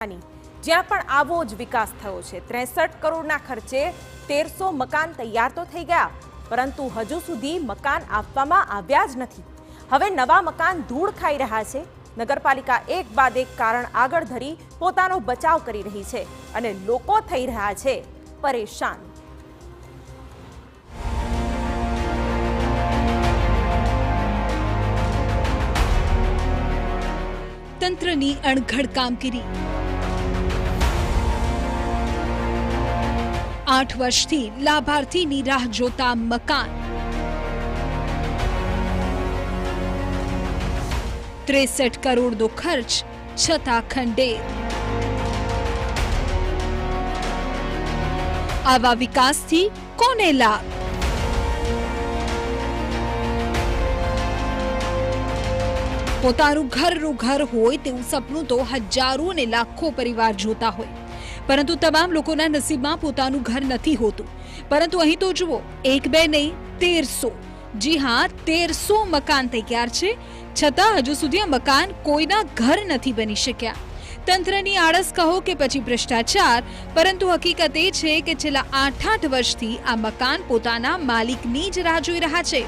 જ્યાં પણ આવો જ વિકાસ થયો છે। 63 કરોડના ખર્ચે 1300 મકાન તૈયાર તો થઈ ગયા, પરંતુ હજુ સુધી મકાન આપવામાં આવ્યા જ નથી। હવે નવા મકાન ધૂળ ખાઈ રહ્યા છે। નગરપાલિકા એક બાદ એક કારણ આગળ ધરી પોતાનો બચાવ કરી રહી છે અને લોકો થઈ રહ્યા છે પરેશાન। તંત્રની અણઘડ કામગીરી। 8 વર્ષથી લાભાર્થીની રાહ જોતા મકાન 63 કરોડનો ખર્ચ છતાં ખંડેર। આવા વિકાસથી કોને લાભ? પોતાનું ઘરનું ઘર હોય તેવું સપનું તો હજારો ને લાખો પરિવાર જોતા હોય, પરંતુ તમામ લોકોના નસીબમાં પોતાનું ઘર નથી હોતું। પરંતુ અહીં તો જુઓ, એક બે નહીં 1300, જી હા 1300 મકાન તૈયાર છે, છતાં હજુ સુધી આ મકાન કોઈના ઘર નથી બની શક્યા। તંત્રની આળસ કહો કે પછી ભ્રષ્ટાચાર, પરંતુ હકીકત એ છે કે છેલ્લા 8 વર્ષથી આ મકાન પોતાના માલિકની જ રાહ જોઈ રહ્યા છે।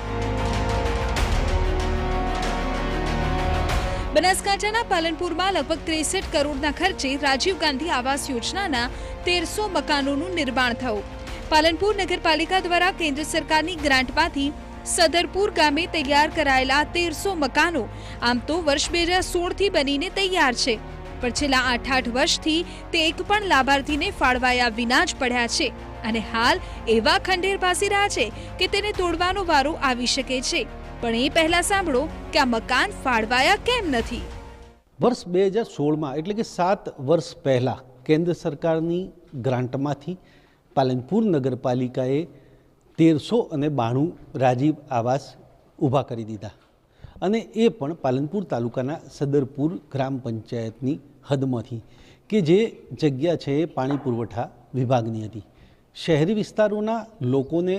બનાસકાંઠાના પાલનપુરમાં લગભગ 63 કરોડના ખર્ચે રાજીવ ગાંધી આવાસ યોજનાના 1300 મકાનોનું નિર્માણ થયું। પાલનપુર નગરપાલિકા દ્વારા કેન્દ્ર સરકારની ગ્રાન્ટમાંથી સદરપુર ગામે તૈયાર કરાયેલા 1300 મકાનો આમ તો વર્ષ 2016થી બનીને તૈયાર છે, પણ છેલ્લા 8 વર્ષથી તે એક પણ લાભાર્થીને ફાળવાયા વિના જ પડ્યા છે અને હાલ એવા ખંડેર ભાસી રહ્યા છે કે તેને તોડવાનો વારો આવી શકે છે। પણ એ પહેલા સાંભળો કે આ મકાન ફાળવાયા કેમ નથી। વર્ષ 2016માં એટલે કે 7 વર્ષ પહેલાં કેન્દ્ર સરકારની ગ્રાન્ટમાંથી પાલનપુર નગરપાલિકાએ 1392 રાજીવ આવાસ ઊભા કરી દીધા અને એ પણ પાલનપુર તાલુકાના સદરપુર ગ્રામ પંચાયતની હદમાંથી કે જે જગ્યા છે એ પાણી પુરવઠા વિભાગની હતી। શહેરી વિસ્તારોના લોકોને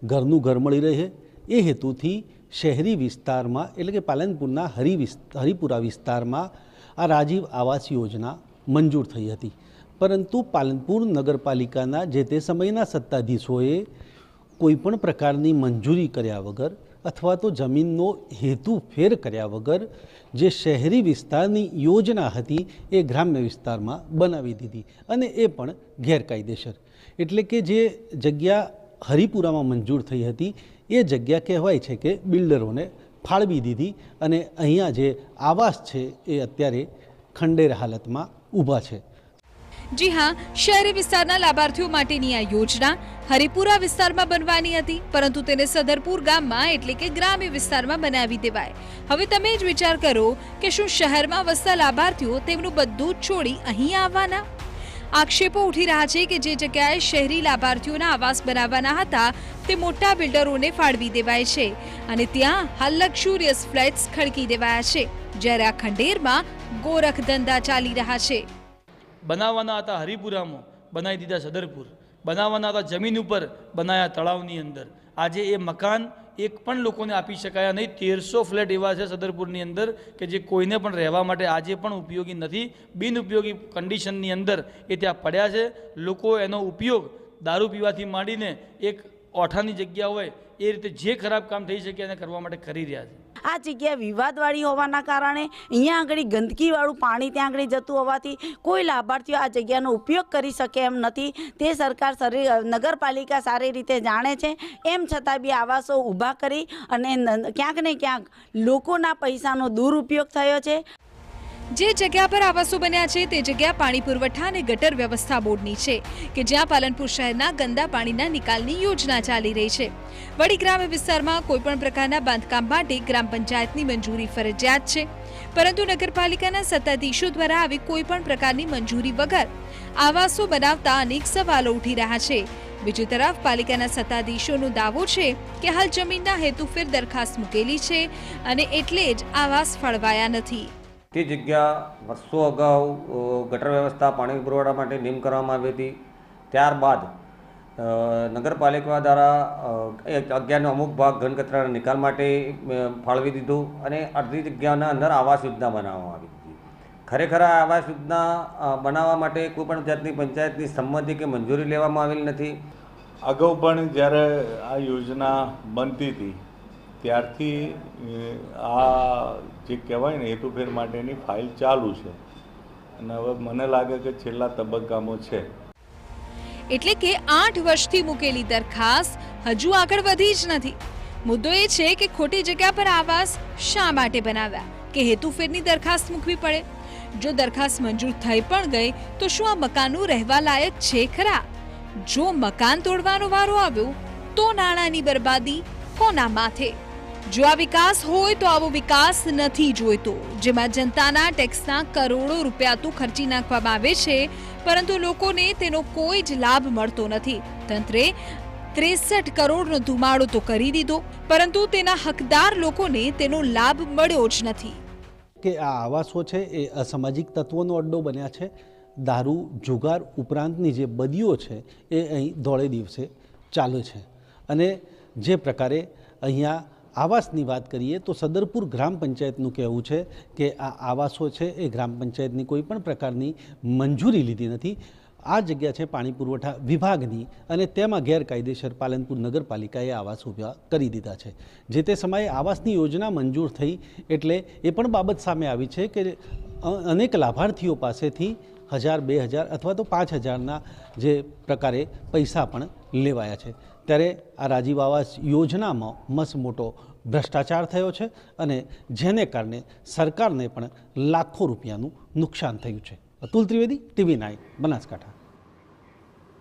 ઘરનું ઘર મળી રહે એ હેતુથી શહેરી વિસ્તારમાં એટલે કે પાલનપુરના હરિપુરા વિસ્તારમાં આ રાજીવ આવાસ યોજના મંજૂર થઈ હતી, પરંતુ પાલનપુર નગરપાલિકાના જે તે સમયના સત્તાધીશોએ કોઈપણ પ્રકારની મંજૂરી કર્યા વગર અથવા તો જમીનનો હેતુ ફેર કર્યા વગર જે શહેરી વિસ્તારની યોજના હતી એ ગ્રામ્ય વિસ્તારમાં બનાવી દીધી અને એ પણ ગેરકાયદેસર। એટલે કે જે જગ્યા હરિપુરામાં મંજૂર થઈ હતી એ જગ્યા કહેવાય છે કે બિલ્ડરોને ફાળવી દીધી અને અહીંયા જે આવાસ છે એ અત્યારે ખંડેર હાલતમાં ઊભા છે। જી હા, શહેરી વિસ્તારના લાભાર્થીઓ માટેની આ યોજના હરિપુરા વિસ્તારમાં બનવાની હતી, પરંતુ તેને સદરપુર ગામમાં એટલે કે ગ્રામ્ય વિસ્તારમાં બનાવી દેવાય। હવે તમે જ વિચાર કરો કે શું શહેરમાં વસતા લાભાર્થીઓ તેમનું બધું જ છોડી અહીં આવવાના? આક્ષેપો ઉઠી રહ્યા છે કે જે જગ્યાએ શહેરી લાભાર્થીઓના આવાસ બનાવવાના હતા તે મોટા બિલ્ડરોને ફાળવી દેવાય છે અને ત્યાં હાલ લક્ઝુરિયસ ફ્લેટ્સ ખડકી દેવાયા છે, જ્યારે આ ખંડેરમાં ગોરખ ધંધા ચાલી રહ્યા છે। બનાવવાના હતા હરિપુરામાં, બનાવી દીધા સદરપુર। બનાવવાના હતા જમીન ઉપર, બનાવ્યા તળાવની અંદર। આજે એ મકાન એક પણ લોકોને આપી શકાયા નહીં। 1300 ફ્લેટ એવા છે સદરપુરની અંદર કે જે કોઈને પણ રહેવા માટે આજે પણ ઉપયોગી નથી, બિનઉપયોગી કન્ડિશનની અંદર એ ત્યાં પડ્યા છે। લોકો એનો ઉપયોગ દારૂ પીવાથી માંડીને એક ઓઠાની જગ્યા હોય એ રીતે જે ખરાબ કામ થઈ શકે એને કરવા માટે કરી રહ્યા છે। આ જગ્યા વિવાદવાળી હોવાના કારણે અહીંયા આગળ ગંદકીવાળું પાણી ત્યાં આગળ જતું હોવાથી કોઈ લાભાર્થીઓ આ જગ્યાનો ઉપયોગ કરી શકે એમ નથી। તે સરકાર નગરપાલિકા સારી રીતે જાણે છે, એમ છતાં બી આવાસો ઊભા કરી અને ક્યાંક ને ક્યાંક લોકોના પૈસાનો દુરુપયોગ થયો છે। જે જગ્યા પર આવાસો બન્યા છે તે જગ્યા પાણી પુરવઠા અને ગટર વ્યવસ્થા બોર્ડની છે કે જ્યાં પાલનપુર શહેરના ગંદા પાણીના નિકાલની યોજના ચાલી રહી છે। વડી ગ્રામ્ય વિસ્તારમાં કોઈપણ પ્રકારના બાંધકામ માટે ગ્રામ પંચાયતની મંજૂરી ફરજિયાત છે, પરંતુ નગરપાલિકાના સત્તાધીશો દ્વારા આવી કોઈપણ પ્રકારની મંજૂરી વગર આવાસો બનાવતા અનેક સવાલો ઉઠી રહ્યા છે। બીજી તરફ પાલિકાના સત્તાધીશોનો દાવો છે કે હાલ જમીનના હેતુફેર દરખાસ્ત મૂકેલી છે અને એટલે જ આવાસ ફાળવાયા નથી। તે જગ્યા વર્ષો અગાઉ ગટર વ્યવસ્થા પાણી પુરવઠા માટે નિયમ કરવામાં આવી હતી। ત્યારબાદ નગરપાલિકા દ્વારા જગ્યાનો અમુક ભાગ ઘન કચરાના નિકાલ માટે ફાળવી દીધો અને અડધી જગ્યાના અંદર આવાસ યોજના બનાવવામાં આવી હતી। ખરેખર આ આવાસ યોજના બનાવવા માટે કોઈ પણ જાતની પંચાયતની સંમતિ કે મંજૂરી લેવામાં આવેલી નથી. અગાઉ પણ જ્યારે આ યોજના બનતી હતી ત્યારથી આ જે કહેવાય ને હેતુફેર માટેની ફાઇલ ચાલુ છે અને હવે મને લાગે કે છેલ્લા તબક્કામાં છે. એટલે કે 8 વર્ષથી મૂકેલી દરખાસ્ત હજુ આગળ વધી જ નથી. મુદ્દો એ છે કે ખોટી જગ્યા પર આવાસ શા માટે બનાવ્યા કે હેતુફેરની દરખાસ્ત મૂકવી પડે. જો દરખાસ્ત મંજૂર થઈ પણ ગઈ તો શું આ મકાનો રહેવા લાયક છે ખરા? જો મકાન તોડવાનો વારો આવ્યો તો નાણાંની બરબાદી કોના માથે? જો આ વિકાસ હોય તો આવો વિકાસ નથી જોઈતો, જેમાં જનતાના ટેક્સના કરોડો રૂપિયા તો ખર્ચી નાખવામાં આવે છે પરંતુ લોકોને તેનો કોઈ જ લાભ મળતો નથી. તંત્રે 63 કરોડનો ધુમાડો તો કરી દીધો પરંતુ તેના હકદાર લોકોને તેનો લાભ મળ્યો જ નથી. કે આ આવાસો છે એ અસામાજિક તત્વોનો અડ્ડો બન્યા છે. દારૂ જુગાર ઉપરાંતની જે બદીઓ છે એ અહીં દોડે દિવસે ચાલે છે. અને જે પ્રકારે અહીંયા આવાસની વાત કરીએ તો સદરપુર ગ્રામ પંચાયતનું કહેવું છે કે આ આવાસો છે એ ગ્રામ પંચાયતની કોઈ પણ પ્રકારની મંજૂરી લીધી નથી. આ જગ્યા છે પાણી પુરવઠા વિભાગની અને તેમાં ગેરકાયદેસર પાલનપુર નગરપાલિકાએ આવાસ ઊભા કરી દીધા છે. જે તે સમયે આવાસની યોજના મંજૂર થઈ એટલે એ પણ બાબત સામે આવી છે કે અનેક લાભાર્થીઓ પાસેથી 1000, 2000 અથવા તો 5000ના જે પ્રકારે પૈસા પણ લેવાયા છે. ત્યારે આ રાજીવ આવાસ યોજનામાં મસમોટો ભ્રષ્ટાચાર થયો છે અને જેને કારણે સરકારને પણ લાખો રૂપિયાનું નુકસાન થયું છે. અતુલ ત્રિવેદી, TV9, બનાસકાંઠા.